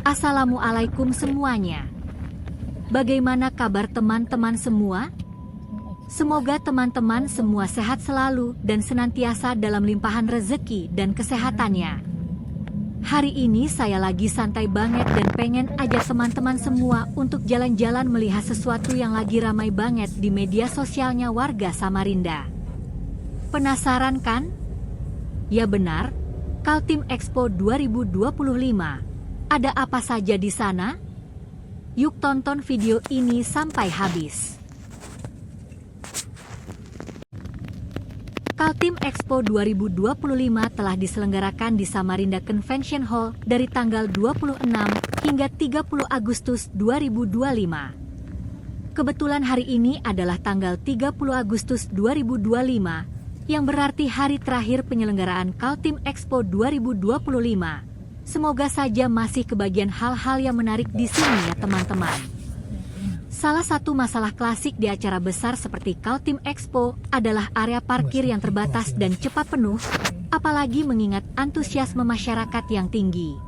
Assalamualaikum semuanya. Bagaimana kabar teman-teman semua? Semoga teman-teman semua sehat selalu dan senantiasa dalam limpahan rezeki dan kesehatannya. Hari ini saya lagi santai banget dan pengen ajak teman-teman semua untuk jalan-jalan melihat sesuatu yang lagi ramai banget di media sosialnya warga Samarinda. Penasaran kan? Ya benar, Kaltim Expo 2025. Ada apa saja di sana? Yuk tonton video ini sampai habis. Kaltim Expo 2025 telah diselenggarakan di Samarinda Convention Hall dari tanggal 26 hingga 30 Agustus 2025. Kebetulan hari ini adalah tanggal 30 Agustus 2025, yang berarti hari terakhir penyelenggaraan Kaltim Expo 2025. Semoga saja masih kebagian hal-hal yang menarik di sini ya teman-teman. Salah satu masalah klasik di acara besar seperti Kaltim Expo adalah area parkir yang terbatas dan cepat penuh, apalagi mengingat antusiasme masyarakat yang tinggi.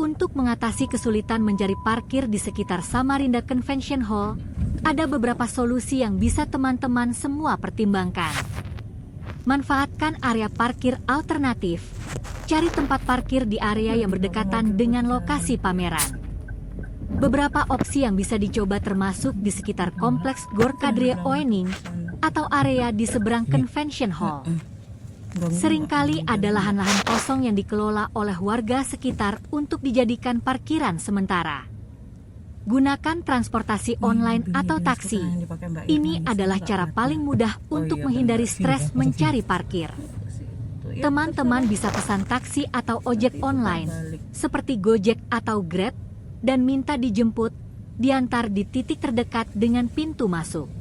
Untuk mengatasi kesulitan mencari parkir di sekitar Samarinda Convention Hall, ada beberapa solusi yang bisa teman-teman semua pertimbangkan. Manfaatkan area parkir alternatif. Cari tempat parkir di area yang berdekatan dengan lokasi pameran. Beberapa opsi yang bisa dicoba termasuk di sekitar kompleks Gor Kadri Oening atau area di seberang Convention Hall. Seringkali ada lahan-lahan kosong yang dikelola oleh warga sekitar untuk dijadikan parkiran sementara. Gunakan transportasi online atau taksi. Ini adalah cara paling mudah untuk menghindari stres mencari parkir. Teman-teman bisa pesan taksi atau ojek online, seperti Gojek atau Grab, dan minta dijemput, diantar di titik terdekat dengan pintu masuk.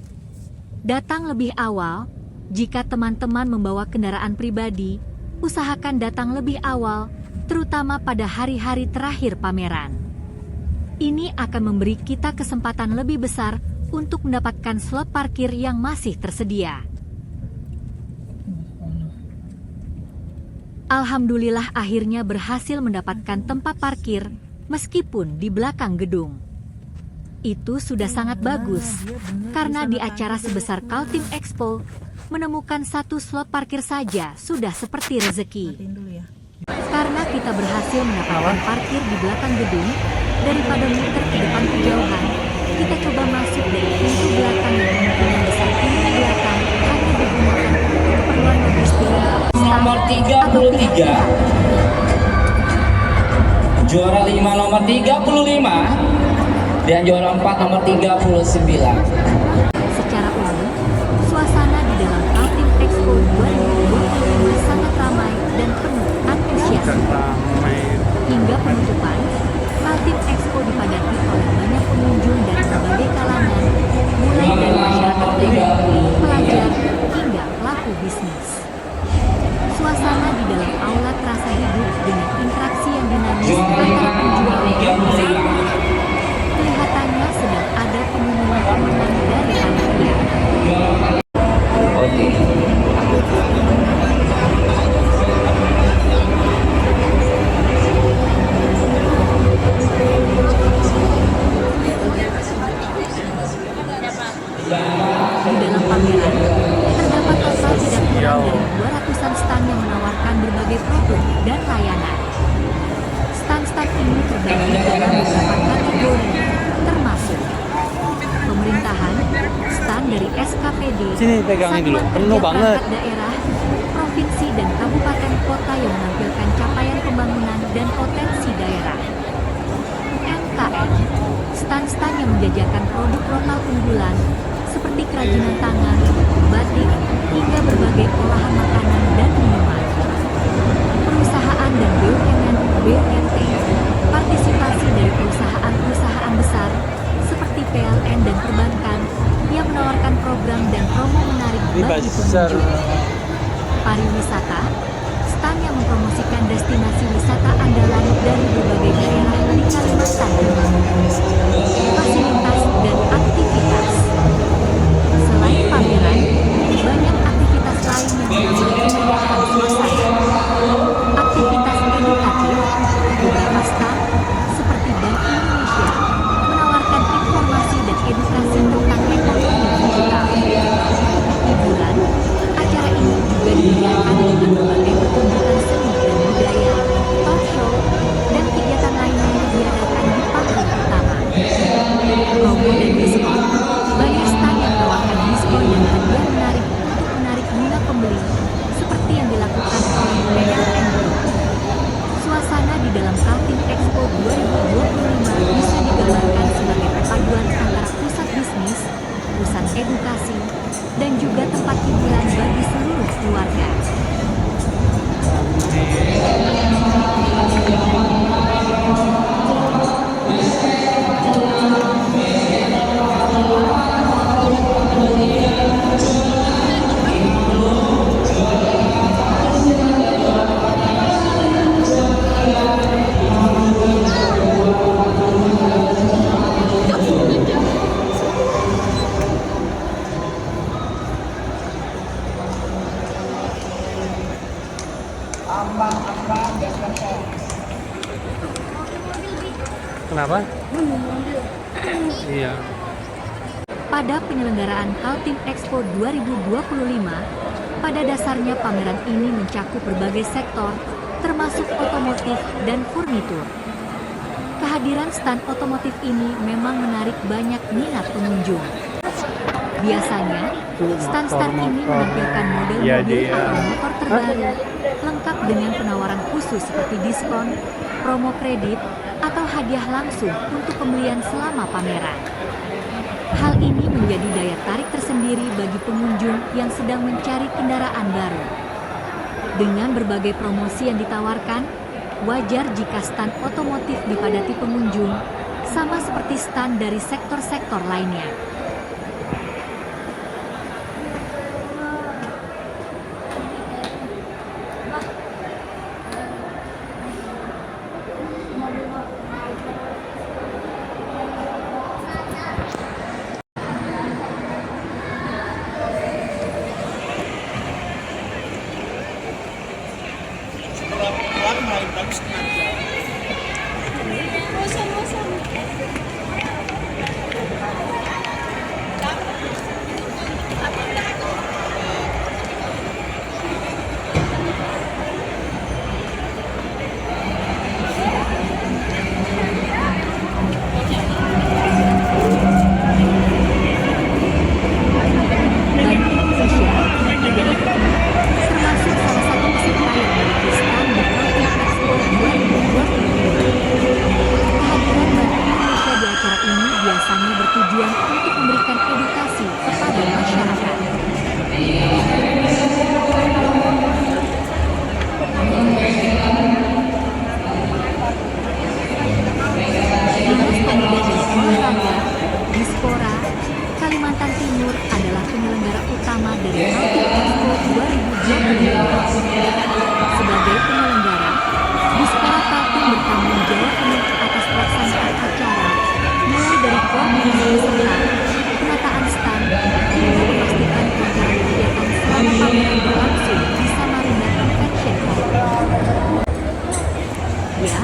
Datang lebih awal. Jika teman-teman membawa kendaraan pribadi, usahakan datang lebih awal, terutama pada hari-hari terakhir pameran. Ini akan memberi kita kesempatan lebih besar untuk mendapatkan slot parkir yang masih tersedia. Alhamdulillah akhirnya berhasil mendapatkan tempat parkir meskipun di belakang gedung. Itu sudah sangat bagus, karena di acara sebesar Kaltim Expo, menemukan satu slot parkir saja sudah seperti rezeki. Karena kita berhasil mendapatkan parkir di belakang gedung, daripada muter ke depan kejauhan, kita coba masuk dari pintu belakang yang kemungkinan besar pintu belakang hanya digunakan untuk keperluan logistik. Nomor 33, juara 5 nomor 35, dan juara 4 nomor 39. Secara umum, suasana di dalam Kaltim Expo 2025 sangat ramai dan penuh antusiasme. Hingga penutupan, Kaltim Expo dipadati oleh banyak pengunjung dari berbagai kalangan, mulai dari masyarakat umum, pelajar, hingga pelaku bisnis. Suasana di dalam aula terasa hidup dengan interaksi yang dinamis antara penjual dan pembeli. Kelihatannya sedang ada pengumuman pemenang dari panitia. Di dalam pameran, terdapat total tidak kurang dari 200-an stand yang menawarkan berbagai produk dan layanan. Stand-stand ini terbagi dalam beberapa kategori, termasuk pemerintahan, stand dari SKPD, satuan kerja perangkat daerah, provinsi dan kabupaten kota yang menampilkan capaian pembangunan dan potensi daerah. UMKM, stand-stand yang menjajakan produk lokal unggulan, seperti kerajinan tangan, batik, hingga berbagai olahan makanan dan minuman. Perusahaan dan BUMN, partisipasi dari perusahaan-perusahaan besar, seperti PLN dan perbankan, yang menawarkan program dan promo menarik bagi pengunjung. Pariwisata, stand yang mempromosikan destinasi wisata andalan dari berbagai daerah di Kalimantan Timur. Fasilitas dan aktivitas. Selain pameran, banyak aktivitas lain yang menambah kemeriahan suasana. Aktivitas edukatif, beberapa stand seperti promo dan diskon, banyak stand yang menawarkan diskon dan hadiah menarik untuk menarik minat pembeli, seperti yang dilakukan oleh PLN Group. Suasana di dalam Kaltim Expo 2025 bisa digambarkan sebagai perpaduan antara pusat bisnis, pusat edukasi, dan juga tempat hiburan bagi seluruh keluarga. Kenapa? Iya. Pada penyelenggaraan Kaltim Expo 2025, pada dasarnya pameran ini mencakup berbagai sektor, termasuk otomotif dan furnitur. Kehadiran stand otomotif ini memang menarik banyak minat pengunjung. Biasanya, stand-stand ini menampilkan model-mobil atau motor terbaru, lengkap dengan penawaran khusus seperti diskon, promo kredit, atau hadiah langsung untuk pembelian selama pameran. Hal ini menjadi daya tarik tersendiri bagi pengunjung yang sedang mencari kendaraan baru. Dengan berbagai promosi yang ditawarkan, wajar jika stand otomotif dipadati pengunjung, sama seperti stand dari sektor-sektor lainnya. Biasanya bertujuan untuk memberikan edukasi kepada masyarakat. Dinas Pemuda dan Olahraga, Dispora, Kalimantan Timur adalah penyelenggara utama dari Kaltim Expo 2025. Sebagai penyelenggara, Dispora Kaltim bertanggung jawab penuh atas pelaksanaan acara, mulai dari koordinasi peserta, penataan stand, hingga memastikan pelaksanaan kegiatan selama pameran berlangsung di Samarinda Convention Hall. Ya,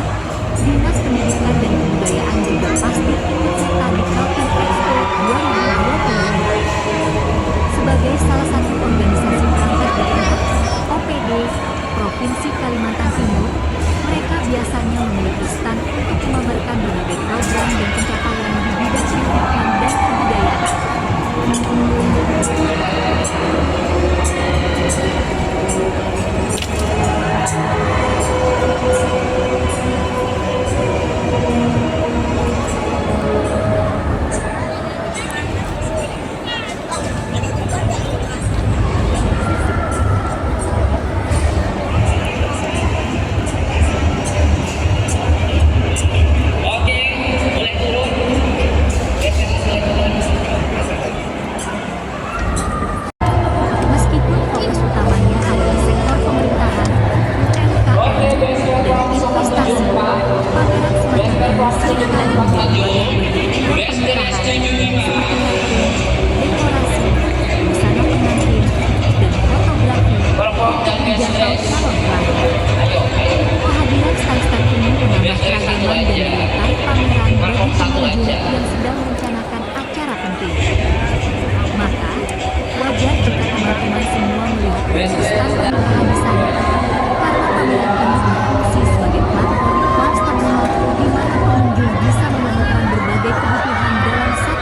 Dinas Pendidikan dan Kebudayaan juga pasti ikut serta di Kaltim Expo 2025. Sebagai salah satu organisasi perangkat daerah, OPD, Provinsi Kalimantan Timur, mereka biasanya memiliki stand untuk memamerkan berbagai program dan pencapaian di bidang pendidikan dan kebudayaan. Meskipun fokus utamanya adalah sektor pemerintahan, UMKM, dan investasi, pameran semacam ini seringkali menjadi bagian pemerintahan seperti lighting, dekorasi, busana pengantin, dan fotografi untuk menjangkau calon pelanggan. Kehadiran stand-stand ini menambah keragaman dan daya tarik pameran bagi pengunjung yang sedang merencanakan acara penting. Maka, wajar jika teman-teman semua melihat stand pernikahan di sana, karena pameran ini berfungsi sebagai platform one-stop shop di mana pengunjung bisa menemukan berbagai kebutuhan dalam satu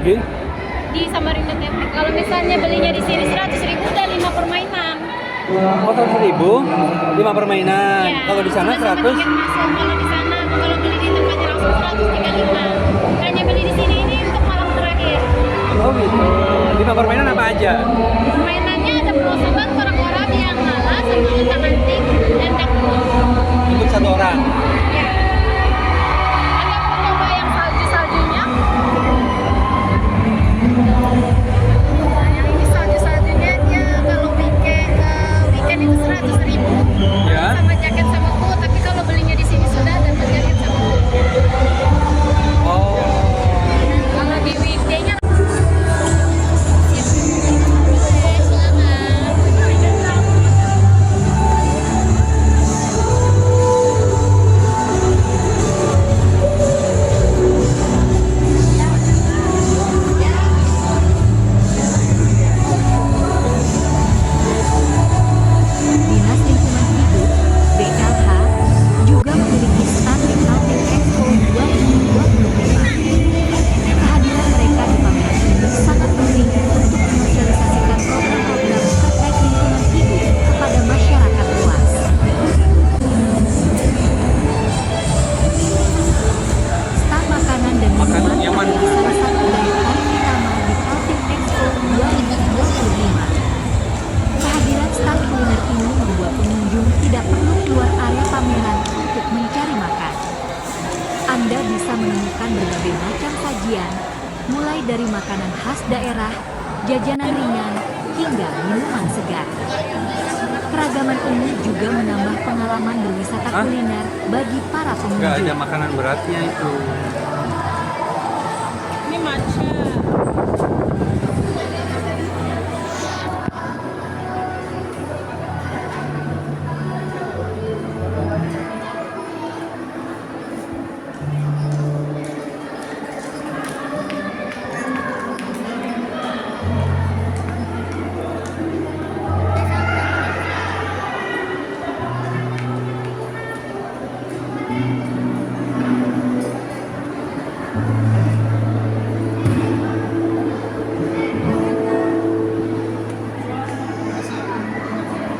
Oke. di Samarinda Tepik. Kalau misalnya belinya di sini 100.000 udah 5 permainan. Oh, 100.000, 5 permainan. Ya, Kalau di sana sudah sama 100. tiket masuk. Kalau di sana, kalau beli di tempatnya langsung 135. Hanya beli di sini ini untuk malam terakhir. Oh gitu. 5 permainan apa aja? Permainannya ada perosotan orang-orang yang ngalah sama utang antik dan takut. Untuk satu orang. Ya. Ada lomba yang salju-saljunya. Nah, yang ini salju-saljunya dia kalau weekend itu 100.000 Ya. sama jaket sama coat, tapi kalau belinya di sini sudah dapat jaket sama coat. Oh. Kalau di weekday-nya Dinas Lingkungan Hidup (DLH) juga memiliki stand di Kaltim Expo 2025. Kehadiran mereka di pameran ini sangat penting untuk mensosialisasikan program-program terkait lingkungan hidup kepada masyarakat luas. Stand makanan dan minuman yang mana? adalah salah satu daya tarik utama di Kaltim Expo 2025. Kehadiran stand kuliner ini membuat pengunjung tidak perlu keluar area pameran untuk mencari makan. Anda bisa menemukan berbagai macam sajian, mulai dari makanan khas daerah, jajanan ringan, hingga minuman segar. Keragaman ini juga menambah pengalaman berwisata Hah? kuliner bagi para Enggak pengunjung. ada makanan beratnya itu. ini matcha.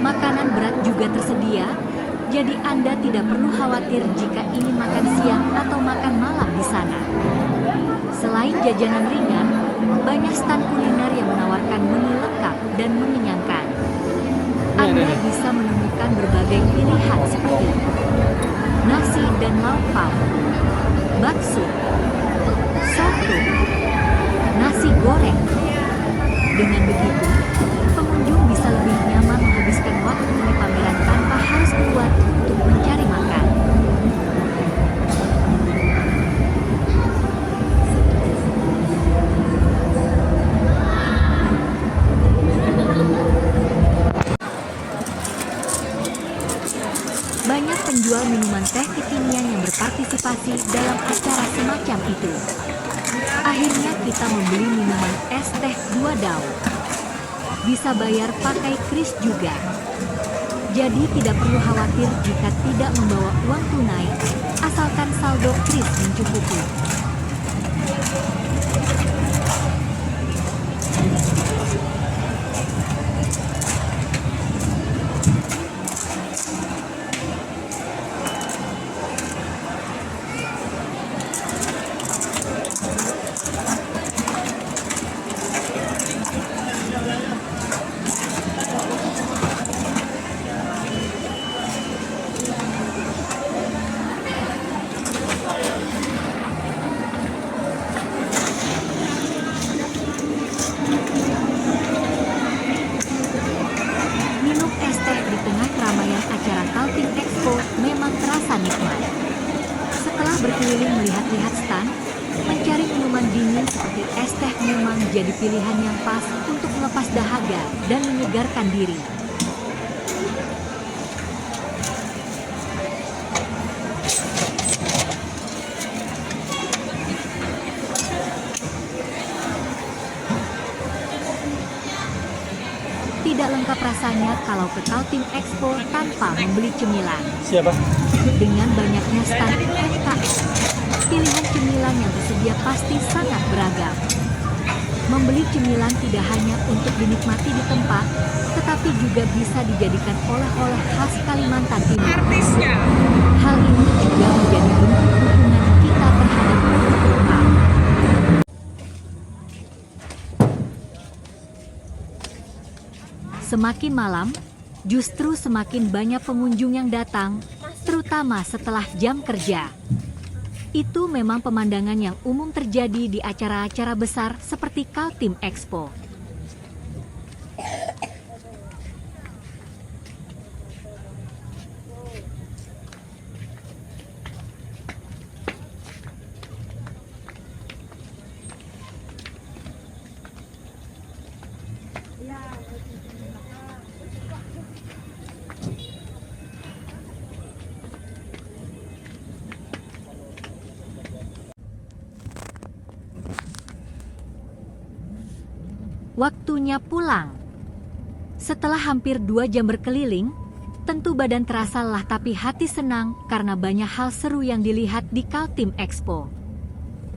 Makanan berat juga tersedia, jadi Anda tidak perlu khawatir jika ingin makan siang atau makan malam di sana. Selain jajanan ringan, banyak stand kuliner yang menawarkan menu lengkap dan mengenyangkan. Anda bisa menemukan berbagai pilihan seperti nasi dan lauk pauk, bakso, soto, nasi goreng. Dengan begitu, pengunjung bisa lebih nyaman menghabiskan waktu di pameran tanpa harus keluar untuk mencari makan. Banyak penjual minuman teh kekinian yang berpartisipasi dalam acara semacam itu. Akhirnya kita membeli minuman es teh 2 daun. Bisa bayar pakai kris juga. Jadi tidak perlu khawatir jika tidak membawa uang tunai, asalkan saldo kris mencukupi. Minum es teh di tengah keramaian acara Kaltim Expo memang terasa nikmat. Setelah berkeliling melihat-lihat stand, mencari minuman dingin seperti es teh memang jadi pilihan yang pas untuk melepas dahaga dan menyegarkan diri. Tidak lengkap rasanya kalau ke Kaltim Expo tanpa membeli cemilan. Siapa? Dengan banyaknya stand UMKM, pilihan cemilan yang tersedia pasti sangat beragam. Membeli cemilan tidak hanya untuk dinikmati di tempat, tetapi juga bisa dijadikan oleh-oleh khas Kalimantan Timur. Artisnya. Hal ini juga menjadi bentuk dukungan kita terhadap produk lokal. Semakin malam, justru semakin banyak pengunjung yang datang, terutama setelah jam kerja. Itu memang pemandangan yang umum terjadi di acara-acara besar seperti Kaltim Expo. Waktunya pulang. Setelah hampir 2 jam berkeliling, tentu badan terasa lelah tapi hati senang karena banyak hal seru yang dilihat di Kaltim Expo.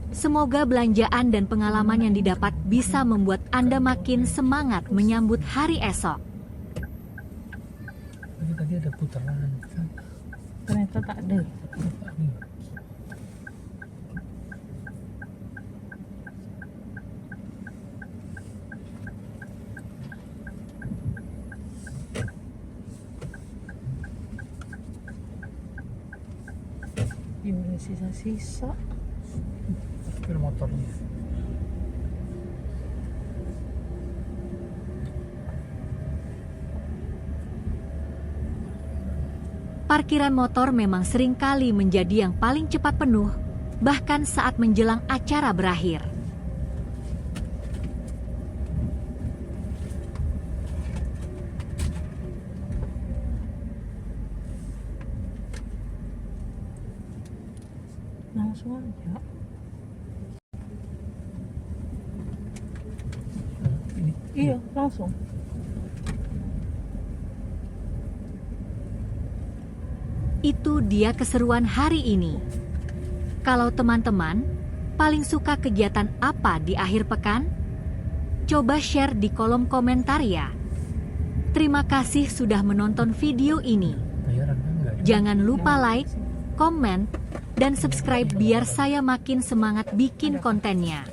Semoga belanjaan dan pengalaman yang didapat bisa membuat Anda makin semangat menyambut hari esok. Tadi ada putaran. Ternyata tak ada. Ini sisa-sisa. Sepeda motornya. Parkiran motor memang seringkali menjadi yang paling cepat penuh, bahkan saat menjelang acara berakhir. Langsung aja. Iya, langsung. Itu dia keseruan hari ini. Kalau teman-teman paling suka kegiatan apa di akhir pekan? Coba share di kolom komentar ya. Terima kasih sudah menonton video ini. Jangan lupa like, komen, dan subscribe biar saya makin semangat bikin kontennya.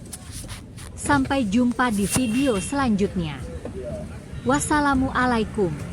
Sampai jumpa di video selanjutnya. Wassalamualaikum.